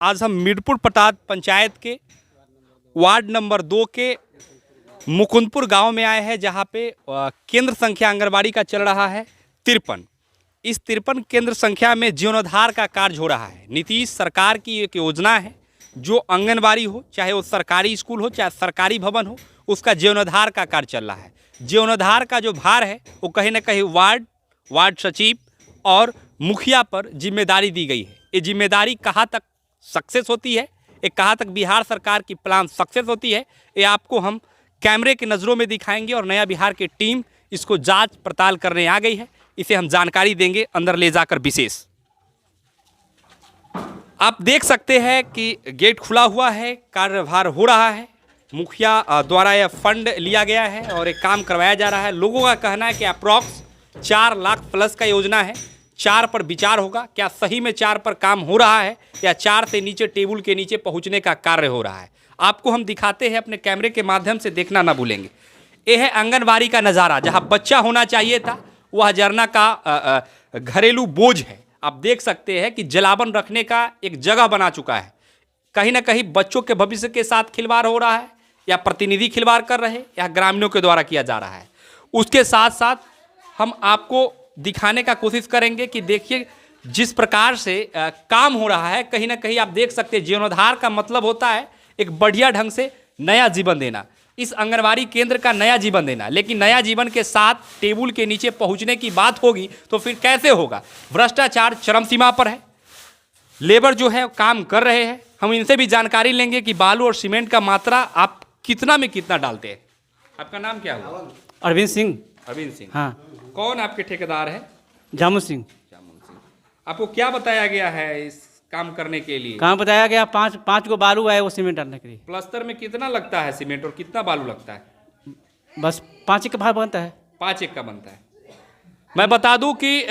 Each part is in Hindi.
आज हम मीरपुर पटात पंचायत के वार्ड नंबर 2 के मुकुंदपुर गांव में आए हैं, जहां पे केंद्र संख्या आंगनबाड़ी का चल रहा है 53। इस 53 केंद्र संख्या में जीर्णोद्धार का कार्य हो रहा है। नीतीश सरकार की एक योजना है, जो आंगनबाड़ी हो, चाहे वो सरकारी स्कूल हो, चाहे सरकारी भवन हो, उसका जीर्णोद्धार का कार्य चल रहा है। जीर्णोद्धार का जो भार है वो कहीं ना कहीं वार्ड सचिव और मुखिया पर जिम्मेदारी दी गई है। ये जिम्मेदारी कहाँ तक सक्सेस होती है, ये कहाँ तक बिहार सरकार की प्लान सक्सेस होती है, ये आपको हम कैमरे की नज़रों में दिखाएंगे। और नया बिहार की टीम इसको जांच पड़ताल करने आ गई है, इसे हम जानकारी देंगे अंदर ले जाकर विशेष। आप देख सकते हैं कि गेट खुला हुआ है, कार्यभार हो रहा है। मुखिया द्वारा यह फंड लिया गया है और एक काम करवाया जा रहा है। लोगों का कहना है कि अप्रॉक्स 4 लाख प्लस का योजना है, 4 पर विचार होगा। क्या सही में 4 पर काम हो रहा है या 4 से नीचे टेबल के नीचे पहुंचने का कार्य हो रहा है, आपको हम दिखाते हैं, अपने कैमरे के माध्यम से देखना ना भूलेंगे। यह है आंगनबाड़ी का नज़ारा, जहां बच्चा होना चाहिए था वह जरना का घरेलू बोझ है। आप देख सकते हैं कि जलावन रखने का एक जगह बना चुका है। कहीं ना कहीं बच्चों के भविष्य के साथ खिलवाड़ हो रहा है, या प्रतिनिधि खिलवाड़ कर रहे हैं, या ग्रामीणों के द्वारा किया जा रहा है। उसके साथ साथ हम आपको दिखाने का कोशिश करेंगे कि देखिए जिस प्रकार से काम हो रहा है, कहीं ना कहीं आप देख सकते हैं जीर्णोद्धार का मतलब होता है एक बढ़िया ढंग से नया जीवन देना, इस आंगनबाड़ी केंद्र का नया जीवन देना। लेकिन नया जीवन के साथ टेबल के नीचे पहुंचने की बात होगी तो फिर कैसे होगा। भ्रष्टाचार चरम सीमा पर है, लेबर जो है काम कर रहे हैं। हम इनसे भी जानकारी लेंगे कि बालू और सीमेंट का मात्रा आप कितना में कितना डालते हैं। आपका नाम क्या हुआ? अरविंद सिंह। अरविंद सिंह, हाँ। कौन आपके ठेकेदार है? जामू सिंह। आपको क्या बताया गया है इस काम करने के लिए? कहाँ बताया गया? पाँच को बालू आए वो सीमेंट डालने के लिए। प्लस्तर में कितना लगता है सीमेंट और कितना बालू लगता है? बस 5 का भार बनता है। 5 एक का बनता है। मैं बता दूं कि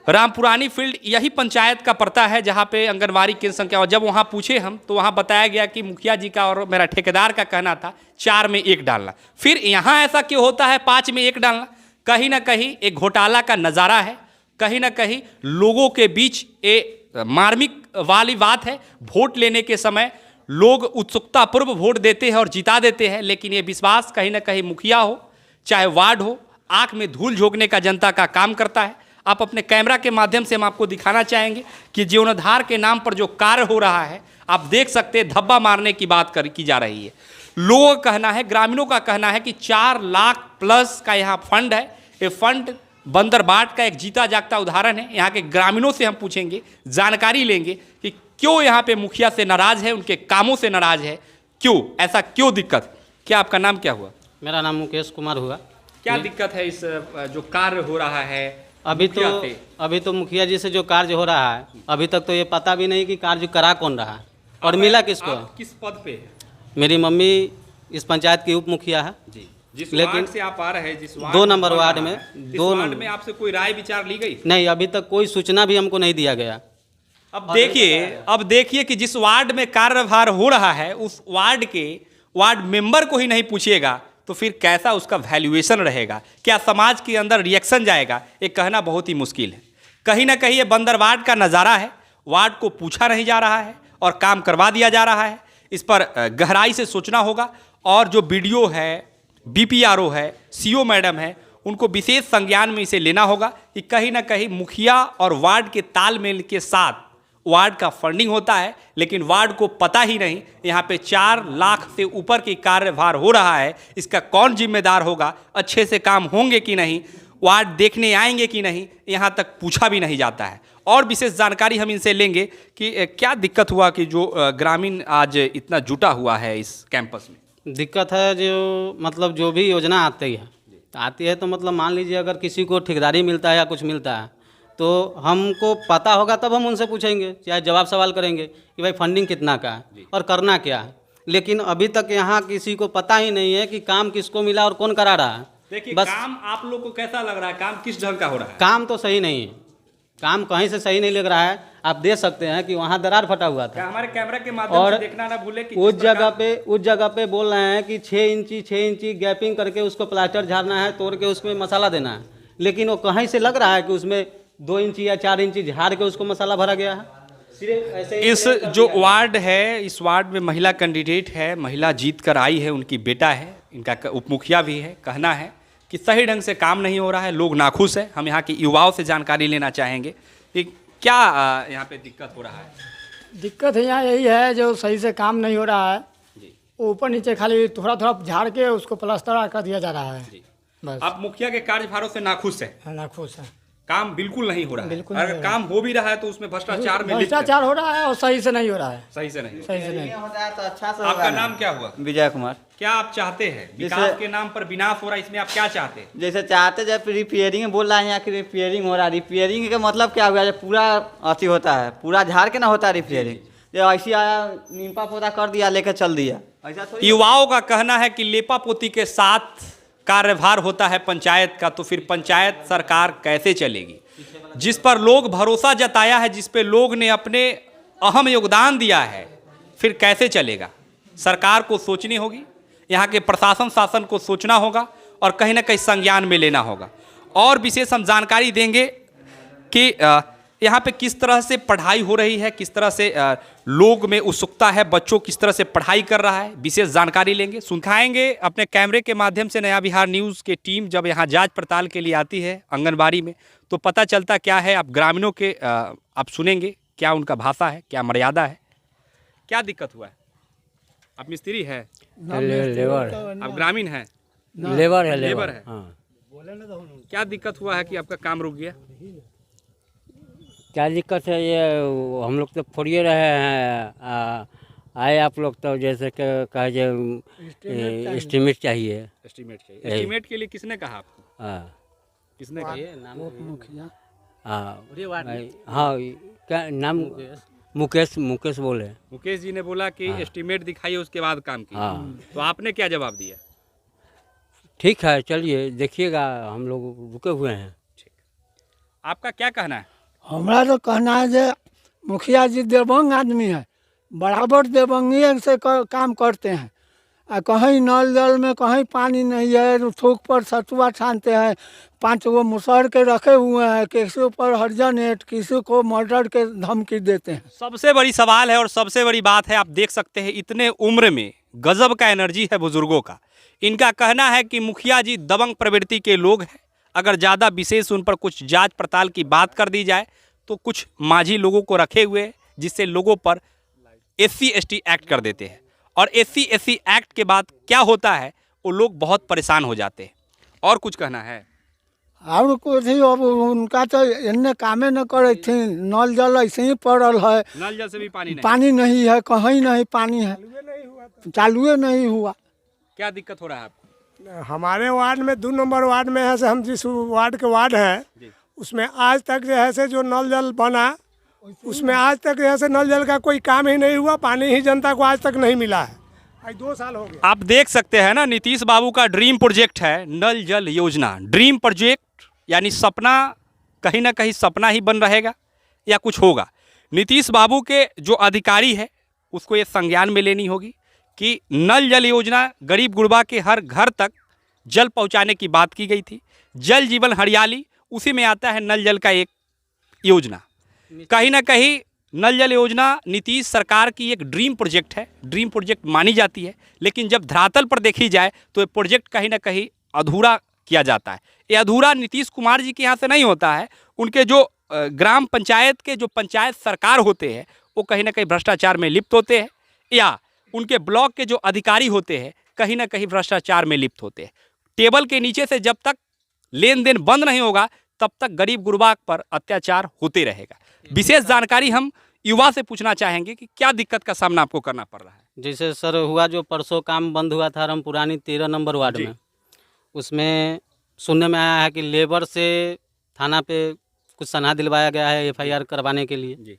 रामपुरानी फील्ड यही पंचायत का पड़ता है, जहां पे आंगनबाड़ी केंद्र संख्या। जब वहां पूछे हम तो वहां बताया गया कि मुखिया जी का और मेरा ठेकेदार का कहना था 4 में 1 डालना। फिर यहाँ ऐसा क्यों होता है 5 में 1 डालना? कहीं ना कहीं एक घोटाला का नज़ारा है, कहीं ना कहीं लोगों के बीच ये मार्मिक वाली बात है। वोट लेने के समय लोग उत्सुकतापूर्व वोट देते हैं और जिता देते हैं, लेकिन ये विश्वास कहीं ना कहीं मुखिया हो चाहे वार्ड हो, आंख में धूल झोंकने का जनता का काम करता है। आप अपने कैमरा के माध्यम से हम आपको दिखाना चाहेंगे कि जीर्णोद्धार के नाम पर जो कार्य हो रहा है, आप देख सकते हैं धब्बा मारने की बात की जा रही है। लोगों का कहना है, ग्रामीणों का कहना है कि 4 लाख प्लस का यहाँ फंड है। ये फंड बंदरबाट का एक जीता जागता उदाहरण है। यहाँ के ग्रामीणों से हम पूछेंगे, जानकारी लेंगे कि क्यों यहाँ पे मुखिया से नाराज़ है, उनके कामों से नाराज़ है, क्यों ऐसा, क्यों दिक्कत। क्या आपका नाम क्या हुआ? मेरा नाम मुकेश कुमार हुआ। क्या दिक्कत है इस जो कार्य हो रहा है? अभी तो मुखिया जी से जो कार्य हो रहा है, अभी तक तो ये पता भी नहीं कि कार्य करा कौन रहा है और मिला किसको। किस पद पे है? मेरी मम्मी इस पंचायत की उप मुखिया है जी। जिस लेकिन वार्ड से आप आ रहे हैं, जिस वार्ड 2 नंबर वार्ड में, इस वार्ड में आपसे कोई राय विचार ली गई? नहीं, अभी तक कोई सूचना भी हमको नहीं दिया गया। अब देखिए कि जिस वार्ड में कार्यभार हो रहा है, उस वार्ड के वार्ड मेंबर को ही नहीं पूछिएगा तो फिर कैसा उसका वैल्यूएशन रहेगा, क्या समाज के अंदर रिएक्शन जाएगा, ये कहना बहुत ही मुश्किल है। कहीं ना कहीं ये बंदरबाट का नज़ारा है। वार्ड को पूछा नहीं जा रहा है और काम करवा दिया जा रहा है। इस पर गहराई से सोचना होगा। और जो बीडीओ है, बीपीआरओ है, सीओ मैडम है, उनको विशेष संज्ञान में इसे लेना होगा कि कहीं ना कहीं मुखिया और वार्ड के तालमेल के साथ वार्ड का फंडिंग होता है, लेकिन वार्ड को पता ही नहीं यहाँ पे 4 लाख से ऊपर की कार्यभार हो रहा है। इसका कौन जिम्मेदार होगा, अच्छे से काम होंगे कि नहीं, वार्ड देखने आएंगे कि नहीं, यहाँ तक पूछा भी नहीं जाता है। और विशेष जानकारी हम इनसे लेंगे कि क्या दिक्कत हुआ कि जो ग्रामीण आज इतना जुटा हुआ है इस कैंपस में। दिक्कत है जो मतलब जो भी योजना आती है तो मतलब मान लीजिए अगर किसी को ठेकेदारी मिलता है या कुछ मिलता है तो हमको पता होगा तब हम उनसे पूछेंगे, चाहे जवाब सवाल करेंगे कि भाई फंडिंग कितना का है और करना क्या है। लेकिन अभी तक यहाँ किसी को पता ही नहीं है कि काम किसको मिला और कौन करा रहा है। देखिए बस काम आप लोग को कैसा लग रहा है, काम किस ढंग का हो रहा है? काम तो सही नहीं है, काम कहीं से सही नहीं लग रहा है। आप देख सकते हैं कि वहाँ दरार फटा हुआ था। हमारे कैमरा के माध्यम से देखना ना भूले कि उस जगह पे बोल रहे हैं कि 6 इंची गैपिंग करके उसको प्लास्टर झाड़ना है, तोड़ के उसमें मसाला देना है। लेकिन वो कहीं से लग रहा है कि उसमें 2 इंची या 4 इंची झाड़ के उसको मसाला भरा गया है। सिर्फ ऐसे ही इस जो वार्ड है, इस वार्ड में महिला कैंडिडेट है, महिला जीत कर आई है, उनकी बेटा है, इनका उप मुखिया भी है। कहना है कि सही ढंग से काम नहीं हो रहा है, लोग नाखुश है। हम यहाँ के युवाओं से जानकारी लेना चाहेंगे कि क्या यहाँ पे दिक्कत हो रहा है। दिक्कत यहाँ यही है जो सही से काम नहीं हो रहा है। जी ऊपर नीचे खाली थोड़ा थोड़ा झाड़ के उसको प्लास्टर कर दिया जा रहा है। जी। बस आप मुखिया के कार्यभारों से नाखुश है, ना खुश है। काम बिल्कुल नहीं हो रहा है। बिल्कुल अगर नहीं हो रहा काम हो भी रहा है तो उसमें भ्रष्टाचार में लिप्त है। भ्रष्टाचार हो रहा है और सही से नहीं हो रहा है। सही से नहीं। सही से नहीं। होता है तो अच्छा से आपका नाम क्या हुआ? विजय कुमार। क्या आप चाहते हैं? विकास जैसे- के नाम पर विनाश हो रहा है, इसमें आप क्या चाहते हैं? जैसे चाहते जब रिपेयरिंग बोल रहा है यहाँ की रिपेयरिंग हो रहा है, रिपेयरिंग का मतलब क्या हुआ? जब पूरा अथी होता है, पूरा झाड़ के ना होता है रिपेयरिंग। जब ऐसे आया नींपा पोता कर दिया, लेकर चल दिया, ऐसा थोड़ी। युवाओं का कहना है कि लेपा पोती के साथ कार्यभार होता है पंचायत का, तो फिर पंचायत सरकार कैसे चलेगी? जिस पर लोग भरोसा जताया है, जिस पे लोग ने अपने अहम योगदान दिया है, फिर कैसे चलेगा? सरकार को सोचनी होगी, यहाँ के प्रशासन शासन को सोचना होगा और कहीं ना कहीं संज्ञान में लेना होगा। और विशेष हम जानकारी देंगे कि यहाँ पे किस तरह से पढ़ाई हो रही है, किस तरह से लोग में उत्सुकता है, बच्चों किस तरह से पढ़ाई कर रहा है, विशेष जानकारी लेंगे, सुनखाएंगे अपने कैमरे के माध्यम से। नया बिहार न्यूज़ की टीम जब यहाँ जांच पड़ताल के लिए आती है आंगनबाड़ी में, तो पता चलता क्या है। आप ग्रामीणों के आप सुनेंगे क्या उनका भाषा है, क्या मर्यादा है, क्या दिक्कत हुआ है। आप मिस्त्री है, लेबर आप ग्रामीण हैं, लेबर है लेबर है। हाँ। क्या दिक्कत हुआ है कि आपका काम रुक गया? क्या दिक्कत है? ये हम लोग तो फोड़िए रहे हैं। आए आप लोग तो जैसे कि कहे जो एस्टीमेट चाहिए। एस्टीमेट चाहिए। एस्टीमेट के लिए किसने कहा आपको? हाँ किसने कहा? हाँ हाँ। क्या नाम? मुकेश बोले। मुकेश जी ने बोला कि एस्टीमेट दिखाइए, उसके बाद काम कीजिए। हाँ। तो आपने क्या जवाब दिया? ठीक है, चलिए देखिएगा, हम लोग रुके हुए हैं। आपका क्या कहना है? हमारा तो कहना है जो मुखिया जी देवंग आदमी है, बराबर देवंगी से काम करते हैं। कहीं नल जल में कहीं पानी नहीं है, थूक पर सतुआ छानते हैं, 5 गो मुसहर के रखे हुए हैं, किसी पर हरिजन एट, किसी को मर्डर के धमकी देते हैं। सबसे बड़ी सवाल है और सबसे बड़ी बात है, आप देख सकते हैं इतने उम्र में गजब का एनर्जी है बुजुर्गों का। इनका कहना है कि मुखिया जी दबंग प्रवृत्ति के लोग हैं। अगर ज़्यादा विशेष उन पर कुछ जांच पड़ताल की बात कर दी जाए तो कुछ माझी लोगों को रखे हुए हैं, जिससे लोगों पर SC ST एक्ट कर देते हैं। और SC SC एक्ट के बाद क्या होता है, वो लोग बहुत परेशान हो जाते हैं। और कुछ कहना है? और कुछ ही अब उनका तो इन्ने कामे न करे थी, नल जल ऐसे ही पड़ल है, नल जल से भी पानी नहीं। पानी नहीं है, कहीं नहीं पानी है, चालू नहीं हुआ। क्या दिक्कत हो रहा है आपको? हमारे वार्ड में 2 नंबर वार्ड में है से, हम जिस वार्ड के वार्ड है उसमें आज तक जो है से जो नल जल बना, उसमें आज तक जो है से नल जल का कोई काम ही नहीं हुआ, पानी ही जनता को आज तक नहीं मिला है। आज 2 साल हो गए। आप देख सकते हैं ना, नीतीश बाबू का ड्रीम प्रोजेक्ट है नल जल योजना। ड्रीम प्रोजेक्ट यानी सपना, कहीं ना कहीं सपना ही बन रहेगा या कुछ होगा। नीतीश बाबू के जो अधिकारी है उसको ये संज्ञान में लेनी होगी कि नल जल योजना गरीब गुरबा के हर घर तक जल पहुंचाने की बात की गई थी। जल जीवन हरियाली, उसी में आता है नल जल का एक योजना। कहीं ना कहीं नल जल योजना नीतीश सरकार की एक ड्रीम प्रोजेक्ट है, ड्रीम प्रोजेक्ट मानी जाती है। लेकिन जब धरातल पर देखी जाए तो ये प्रोजेक्ट कहीं ना कहीं अधूरा किया जाता है। ये अधूरा नीतीश कुमार जी के यहाँ से नहीं होता है, उनके जो ग्राम पंचायत के जो पंचायत सरकार होते हैं वो कहीं ना कहीं भ्रष्टाचार में लिप्त होते हैं, या उनके ब्लॉक के जो अधिकारी होते हैं कहीं ना कहीं भ्रष्टाचार में लिप्त होते हैं। टेबल के नीचे से जब तक लेन देन बंद नहीं होगा तब तक गरीब गुरबा पर अत्याचार होते रहेगा। विशेष जानकारी हम युवा से पूछना चाहेंगे कि क्या दिक्कत का सामना आपको करना पड़ रहा है। जैसे सर हुआ जो परसों काम बंद हुआ था रामपुरानी 13 नंबर वार्ड में, उसमें सुनने में आया है कि लेबर से थाना पे कुछ सनहा दिलवाया गया है FIR करवाने के लिए। जी।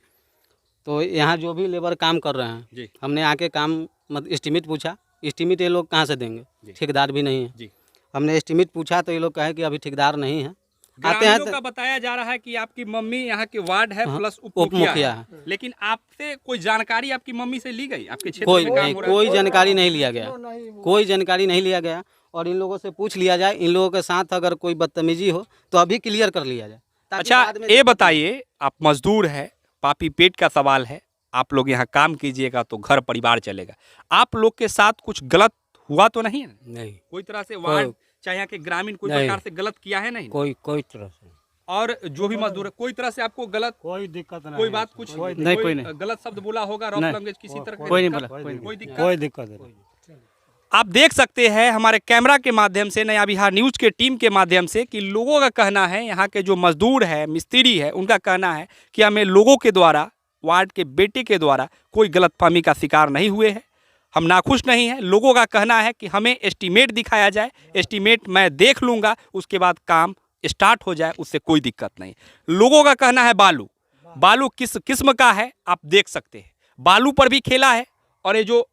तो यहाँ जो भी लेबर काम कर रहे हैं, जी। हमने आके काम एस्टीमेट पूछा, एस्टीमेट ये लोग कहाँ से देंगे, ठेकेदार भी नहीं है। जी। हमने एस्टीमेट पूछा तो ये लोग कहे कि अभी ठेकेदार नहीं है। आते हैं ग्रामीणों का बताया जा रहा है कि आपकी मम्मी यहाँ के वार्ड है प्लस उप मुखिया है, लेकिन आपसे कोई जानकारी आपकी मम्मी से ली गई? आपके क्षेत्र कोई में काम नहीं, हो रहा है? कोई जानकारी नहीं लिया गया, कोई जानकारी नहीं लिया गया। और इन लोगों से पूछ लिया जाए, इन लोगों के साथ अगर कोई बदतमीजी हो तो अभी क्लियर कर लिया जाए। ताकि अच्छा बाद में ये बताइए, आप मजदूर है, पापी पेट का सवाल है। आप लोग यहाँ काम कीजिएगा तो घर परिवार चलेगा। आप लोग के साथ कुछ गलत हुआ तो नहीं है? नहीं, कोई तरह से वार्ड चाहे यहाँ के ग्रामीण कोई नहीं। प्रकार से गलत किया है? नहीं। कोई तरह से और जो भी मजदूर है कोई तरह से आपको गलत कोई दिक्कत नहीं, कोई बात कुछ नहीं, कोई नहीं। गलत शब्द बोला होगा, रॉफ नहीं। लैंग्वेज किसी तरह की कोई नहीं दिक्कत? बोला, कोई दिक्कत? कोई दिक्कत नहीं। आप देख सकते हैं हमारे कैमरा के माध्यम से, नया बिहार न्यूज़ के टीम के माध्यम से, कि लोगों का कहना है, यहाँ के जो मजदूर है, मिस्त्री है, उनका कहना है कि हमें लोगों के द्वारा, वार्ड के बेटे के द्वारा कोई गलतफहमी का शिकार नहीं हुए हैं। हम नाखुश नहीं हैं। लोगों का कहना है कि हमें एस्टीमेट दिखाया जाए, एस्टीमेट मैं देख लूँगा, उसके बाद काम स्टार्ट हो जाए, उससे कोई दिक्कत नहीं। लोगों का कहना है बालू किस किस्म का है आप देख सकते हैं। बालू पर भी खेला है और ये जो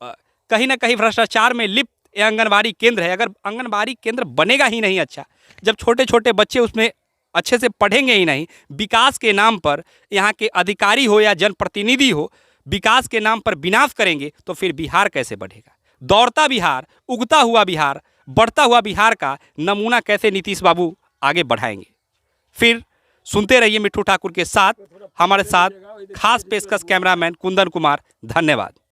कहीं ना कहीं भ्रष्टाचार में लिप्त ये आंगनबाड़ी केंद्र है। अगर आंगनबाड़ी केंद्र बनेगा ही नहीं अच्छा, जब छोटे छोटे बच्चे उसमें अच्छे से पढ़ेंगे ही नहीं, विकास के नाम पर यहाँ के अधिकारी हो या जनप्रतिनिधि हो, विकास के नाम पर विनाश करेंगे तो फिर बिहार कैसे बढ़ेगा? दौड़ता बिहार, उगता हुआ बिहार, बढ़ता हुआ बिहार का नमूना कैसे नीतीश बाबू आगे बढ़ाएंगे? फिर सुनते रहिए मिट्ठू ठाकुर के साथ, हमारे साथ खास पेशकश कैमरामैन कुंदन कुमार। धन्यवाद।